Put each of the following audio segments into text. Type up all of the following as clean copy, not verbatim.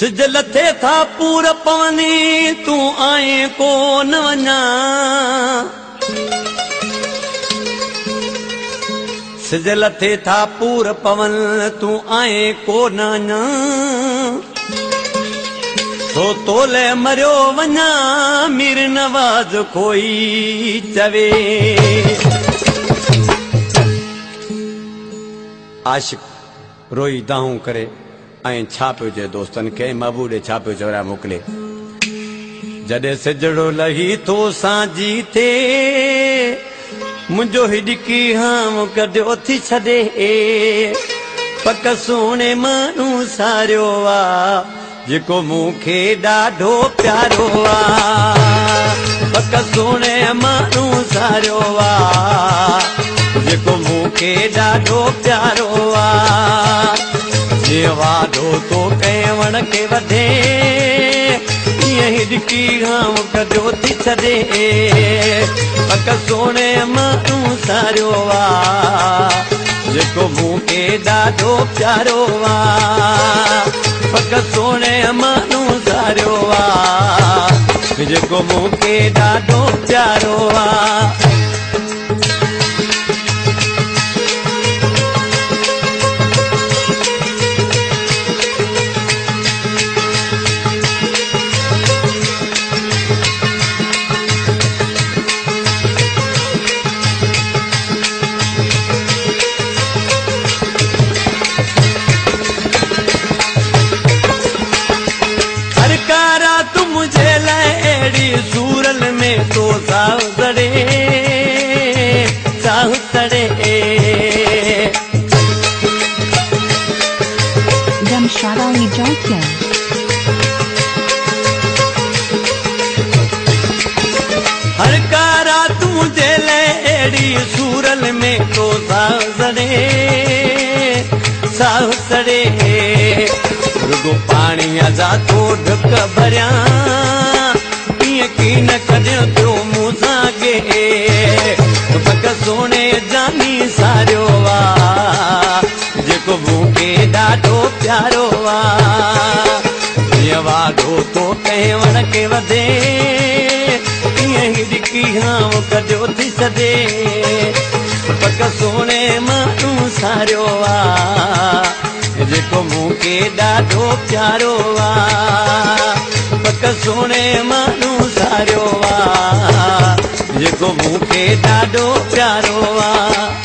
सिज लथे था पूर पवनी तू आए को न वञा सिज लथे था पूर पवन तू आए को न वञा तो तोले मरियो वञा मीर नवाज कोई चवे आशिक रोई दाहूं करे ऐं छा पियो चए दोस्तनि खे महबूब छा पियो चवरा मोकिले जॾहिं सिजड़ो लही तो सांजी थे मुंहिंजो हिॾकी हाम कढियो थी छॾे पक सुहिणे माण्हू सारियो आ जेको मूंखे ॾाढो प्यारो आ पक सुहिणे माण्हू सारियो आ जेको मूंखे ॾाढो प्यारो आ वादो तो कंहिं वण खे वधे ईअं हिॾकी हाम कढियो थी छॾे पक सुहिणे माण्हू सारियो आ जेको मूंखे ॾाढो प्यारो आ पक सुहिणे माण्हू सारियो आ जेको मूंखे ॾाढो प्यारो आ सूरल में तो साहु सड़े Jamshad Ali Jaikia हर का रात मुझे लेडी सूरल में तो साहु सड़े रुगो पानी आजा तो ढक भरिया की न कॾहिं थियो मूं सां गे पक सुहिणे जानी सारियो आ जेको मूंखे ॾाढो प्यारो आ जीअं वादो तो कंहिं वण खे वधे ईअं हिॾकी हाम कढियो थी छॾे पक सुहिणे माण्हू सारियो आ जेको मूंखे ॾाढो प्यारो आ पक सुहिणे माण्हू सारियो आ जेको मूंखे ॾाढो प्यारो आ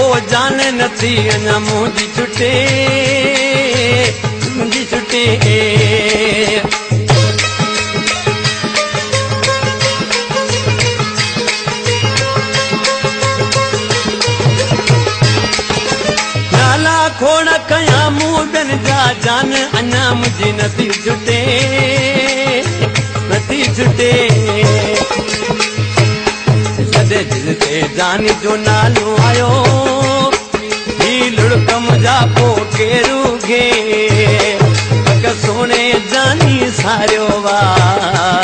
ओ जान नथी अञा मुंहिंजी छुटे नाला खोड़ कयां मूं ॿियनि जा जान अञा मुंहिंजी नथी छुटे दिल से जानी जो नालो आयो ही लुड़कम जा पो केरू गे पक सुहिणे जानी सारियो आ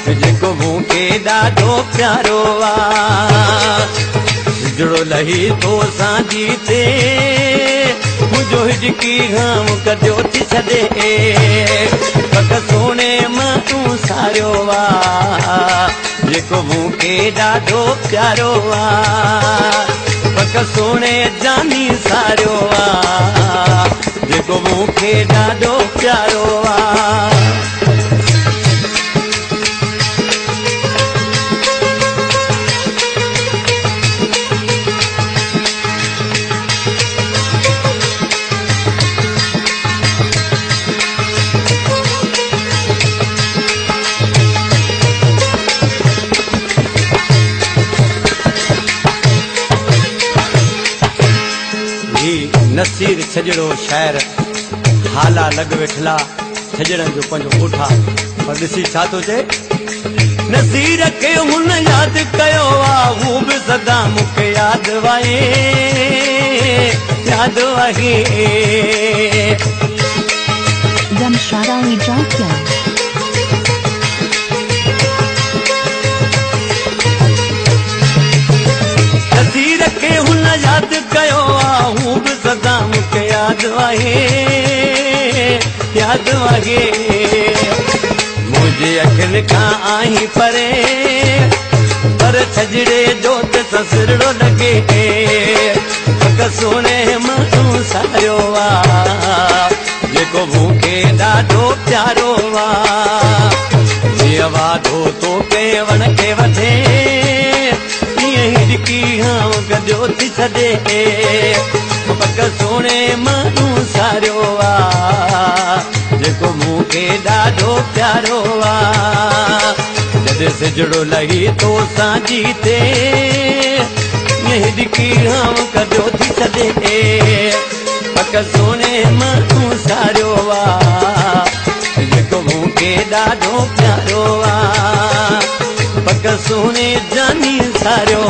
जेको मूंखे ॾाढो प्यारो आ सिजड़ो लही तो सांजी थे मुंहिंजो हिॾकी हाम कढियो थी छॾे पक सुहिणे माण्हू सारियो आ जेको मूंखे ॾाढो प्यारो आ पक सुहिणे जानी सारियो आ जेको मूंखे ॾाढो प्यारो आ नसीर छजड़ो शायर हाला लग वेठला छजड़न जो पंजो कोठा पर ॾिसी छा थो चए नसीर के हुन याद कयो हूं भी सदा मुखे याद वाए याद वाहे Jamshadawi Jatya. नसीर के हुन याद कयो हूं भी सदा मुखे याद वाहे याद वाहे मुझे अखिल खां आई परे पर छजड़े जो त ससुरड़ो लगे पक सोने माण्हू सारियो वा जेको मूंखे ॾाढो प्यारो वा जीअं वाधो तो के वण खे वधे ईअं ई ॾिकी हां गॾो थी छॾे पक सोने माण्हू सारियो वा जेको मूंखे ॾाढो प्यारो वा जॾहिं सिजड़ो लही तो सांझी ते ईअं ॾिकी हां गॾो थी छॾे पक सोने माण्हू सारियो वा जेको मूंखे ॾाढो प्यारो वा पक सोने जानी सारियो